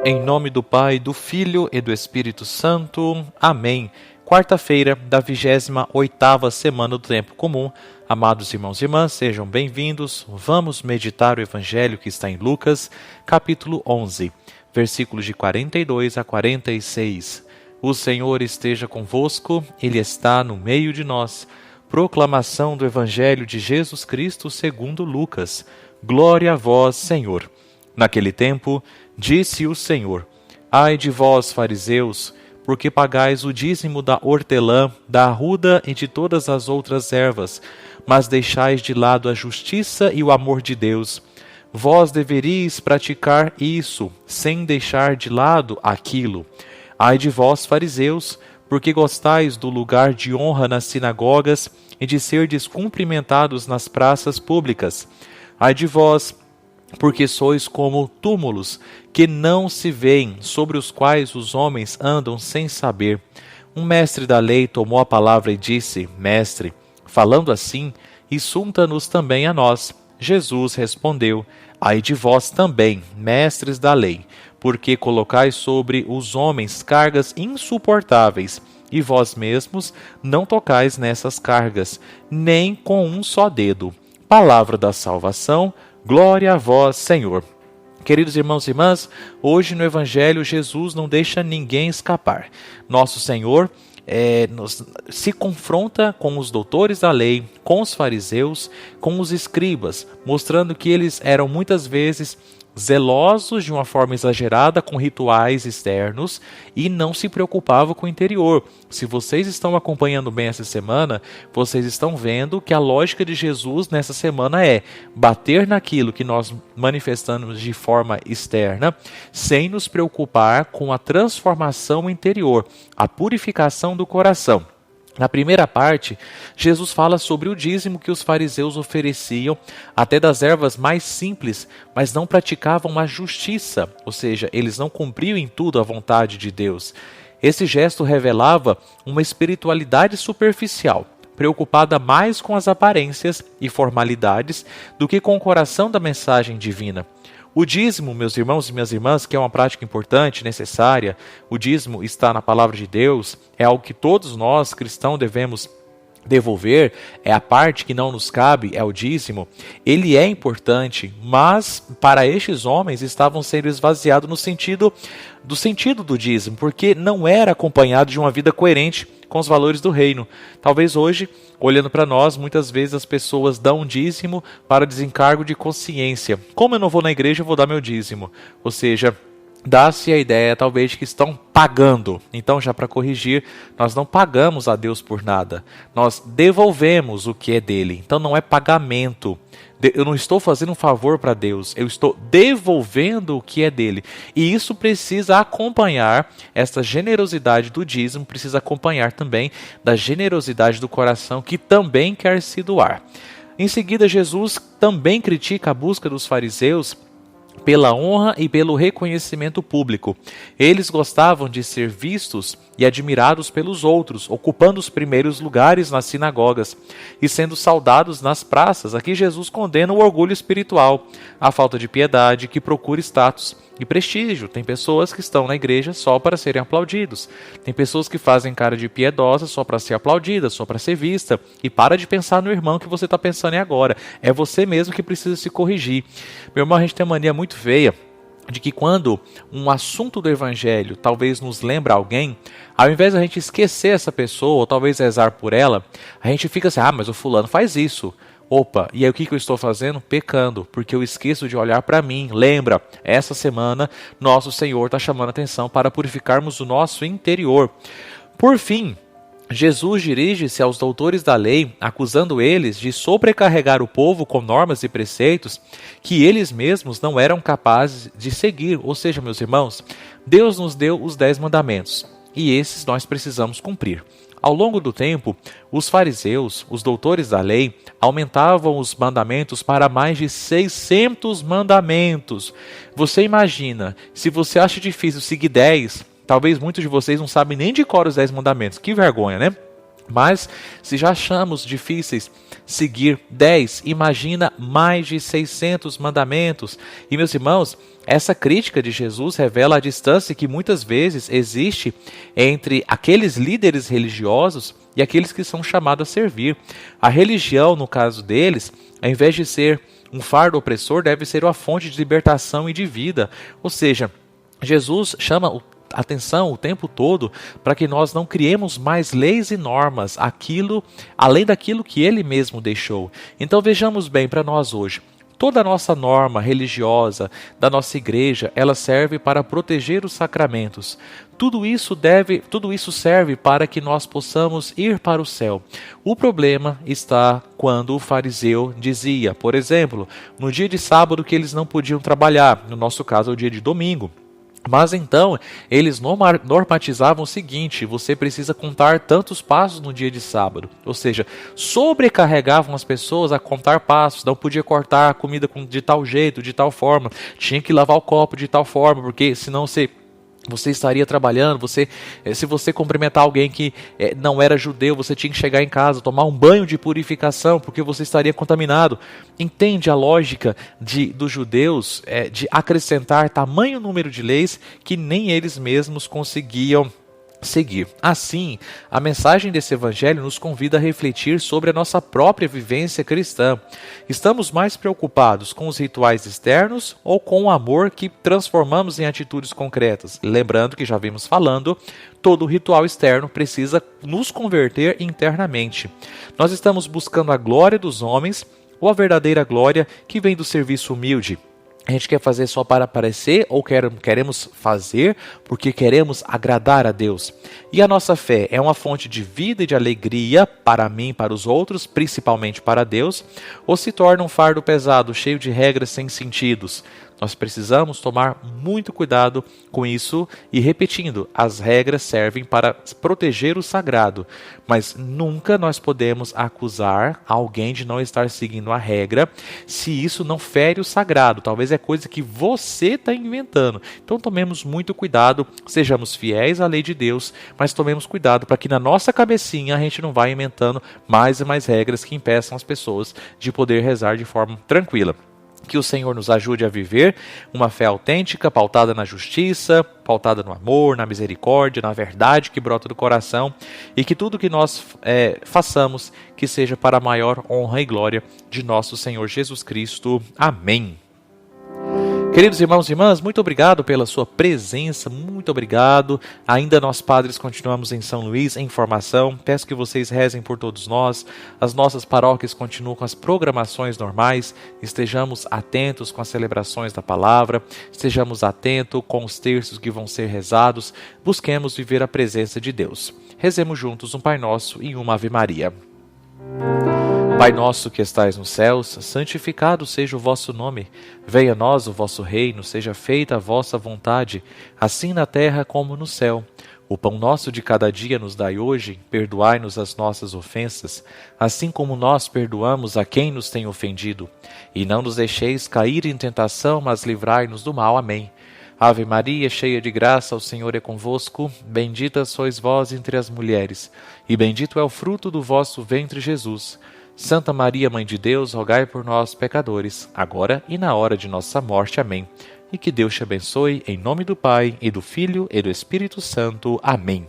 Em nome do Pai, do Filho e do Espírito Santo. Amém. Quarta-feira da 28ª semana do Tempo Comum. Amados irmãos e irmãs, sejam bem-vindos. Vamos meditar o Evangelho que está em Lucas, capítulo 11, versículos de 42 a 46. O Senhor esteja convosco, Ele está no meio de nós. Proclamação do Evangelho de Jesus Cristo segundo Lucas. Glória a vós, Senhor. Naquele tempo, disse o Senhor: Ai de vós, fariseus, porque pagais o dízimo da hortelã, da arruda e de todas as outras ervas, mas deixais de lado a justiça e o amor de Deus. Vós deveríeis praticar isso, sem deixar de lado aquilo. Ai de vós, fariseus, porque gostais do lugar de honra nas sinagogas e de serdes cumprimentados nas praças públicas. Ai de vós, porque sois como túmulos que não se veem, sobre os quais os homens andam sem saber. Um mestre da lei tomou a palavra e disse: Mestre, falando assim, insulta-nos também a nós. Jesus respondeu: Ai de vós também, mestres da lei, porque colocais sobre os homens cargas insuportáveis, e vós mesmos não tocais nessas cargas, nem com um só dedo. Palavra da salvação. Glória a vós, Senhor. Queridos irmãos e irmãs, hoje no Evangelho Jesus não deixa ninguém escapar. Nosso Senhor se confronta com os doutores da lei, com os fariseus, com os escribas, mostrando que eles eram muitas vezes zelosos de uma forma exagerada com rituais externos e não se preocupavam com o interior. Se vocês estão acompanhando bem essa semana, vocês estão vendo que a lógica de Jesus nessa semana é bater naquilo que nós manifestamos de forma externa, sem nos preocupar com a transformação interior, a purificação do coração. Na primeira parte, Jesus fala sobre o dízimo que os fariseus ofereciam, até das ervas mais simples, mas não praticavam a justiça, ou seja, eles não cumpriam em tudo a vontade de Deus. Esse gesto revelava uma espiritualidade superficial, preocupada mais com as aparências e formalidades do que com o coração da mensagem divina. O dízimo, meus irmãos e minhas irmãs, que é uma prática importante, necessária, o dízimo está na palavra de Deus, é algo que todos nós, cristãos, devemos devolver, é a parte que não nos cabe, é o dízimo. Ele é importante, mas para estes homens estavam sendo esvaziados no sentido do dízimo, porque não era acompanhado de uma vida coerente com os valores do reino. Talvez hoje, olhando para nós, muitas vezes as pessoas dão um dízimo para desencargo de consciência. Como eu não vou na igreja, eu vou dar meu dízimo. Ou seja, dá-se a ideia, talvez, de que estão pagando. Então, já para corrigir, nós não pagamos a Deus por nada. Nós devolvemos o que é dele. Então, não é pagamento. Eu não estou fazendo um favor para Deus. Eu estou devolvendo o que é dele. E isso precisa acompanhar, essa generosidade do dízimo, precisa acompanhar também da generosidade do coração, que também quer se doar. Em seguida, Jesus também critica a busca dos fariseus pela honra e pelo reconhecimento público. Eles gostavam de ser vistos e admirados pelos outros, ocupando os primeiros lugares nas sinagogas e sendo saudados nas praças. Aqui Jesus condena o orgulho espiritual, a falta de piedade que procura status e prestígio. Tem pessoas que estão na igreja só para serem aplaudidos. Tem pessoas que fazem cara de piedosa só para ser aplaudida, só para ser vista. E para de pensar no irmão que você está pensando em agora. É você mesmo que precisa se corrigir. Meu irmão, a gente tem uma mania muito feia de que quando um assunto do evangelho talvez nos lembra alguém, ao invés de a gente esquecer essa pessoa, ou talvez rezar por ela, a gente fica assim: mas o fulano faz isso. Opa, e aí o que eu estou fazendo? Pecando, porque eu esqueço de olhar para mim. Lembra, essa semana nosso Senhor está chamando a atenção para purificarmos o nosso interior. Por fim, Jesus dirige-se aos doutores da lei, acusando eles de sobrecarregar o povo com normas e preceitos que eles mesmos não eram capazes de seguir. Ou seja, meus irmãos, Deus nos deu os 10 mandamentos e esses nós precisamos cumprir. Ao longo do tempo, os fariseus, os doutores da lei, aumentavam os mandamentos para mais de 600 mandamentos. Você imagina, se você acha difícil seguir 10, talvez muitos de vocês não sabem nem de cor os 10 mandamentos. Que vergonha, né? Mas, se já achamos difíceis seguir 10, imagina mais de 600 mandamentos. E, meus irmãos, essa crítica de Jesus revela a distância que muitas vezes existe entre aqueles líderes religiosos e aqueles que são chamados a servir. A religião, no caso deles, ao invés de ser um fardo opressor, deve ser uma fonte de libertação e de vida. Ou seja, Jesus chama atenção o tempo todo para que nós não criemos mais leis e normas além daquilo que ele mesmo deixou. Então vejamos bem para nós hoje. Toda a nossa norma religiosa da nossa igreja, ela serve para proteger os sacramentos. Tudo isso serve para que nós possamos ir para o céu. O problema está quando o fariseu dizia, por exemplo, no dia de sábado que eles não podiam trabalhar, no nosso caso é o dia de domingo. Mas então, eles normatizavam o seguinte: você precisa contar tantos passos no dia de sábado. Ou seja, sobrecarregavam as pessoas a contar passos, não podia cortar a comida de tal jeito, de tal forma, tinha que lavar o copo de tal forma, porque senão você estaria trabalhando, se você cumprimentar alguém que não era judeu, você tinha que chegar em casa, tomar um banho de purificação, porque você estaria contaminado. Entende a lógica dos judeus de acrescentar tamanho número de leis que nem eles mesmos conseguiam seguir. Assim, a mensagem desse evangelho nos convida a refletir sobre a nossa própria vivência cristã. Estamos mais preocupados com os rituais externos ou com o amor que transformamos em atitudes concretas? Lembrando que já vimos falando, todo ritual externo precisa nos converter internamente. Nós estamos buscando a glória dos homens ou a verdadeira glória que vem do serviço humilde? A gente quer fazer só para aparecer ou queremos fazer porque queremos agradar a Deus? E a nossa fé é uma fonte de vida e de alegria para mim e para os outros, principalmente para Deus? Ou se torna um fardo pesado, cheio de regras sem sentidos? Nós precisamos tomar muito cuidado com isso e, repetindo, as regras servem para proteger o sagrado, mas nunca nós podemos acusar alguém de não estar seguindo a regra se isso não fere o sagrado. Talvez é coisa que você está inventando. Então tomemos muito cuidado, sejamos fiéis à lei de Deus, mas tomemos cuidado para que na nossa cabecinha a gente não vá inventando mais e mais regras que impeçam as pessoas de poder rezar de forma tranquila. Que o Senhor nos ajude a viver uma fé autêntica, pautada na justiça, pautada no amor, na misericórdia, na verdade que brota do coração, e que tudo que nós façamos que seja para a maior honra e glória de nosso Senhor Jesus Cristo. Amém. Queridos irmãos e irmãs, muito obrigado pela sua presença, muito obrigado. Ainda nós padres continuamos em São Luís, em formação. Peço que vocês rezem por todos nós. As nossas paróquias continuam com as programações normais. Estejamos atentos com as celebrações da palavra. Estejamos atentos com os terços que vão ser rezados. Busquemos viver a presença de Deus. Rezemos juntos um Pai Nosso e uma Ave Maria. Pai nosso que estais nos céus, santificado seja o vosso nome. Venha a nós o vosso reino, seja feita a vossa vontade, assim na terra como no céu. O pão nosso de cada dia nos dai hoje, perdoai-nos as nossas ofensas, assim como nós perdoamos a quem nos tem ofendido. E não nos deixeis cair em tentação, mas livrai-nos do mal. Amém. Ave Maria, cheia de graça, o Senhor é convosco. Bendita sois vós entre as mulheres, e bendito é o fruto do vosso ventre, Jesus. Santa Maria, Mãe de Deus, rogai por nós, pecadores, agora e na hora de nossa morte. Amém. E que Deus te abençoe, em nome do Pai, e do Filho, e do Espírito Santo. Amém.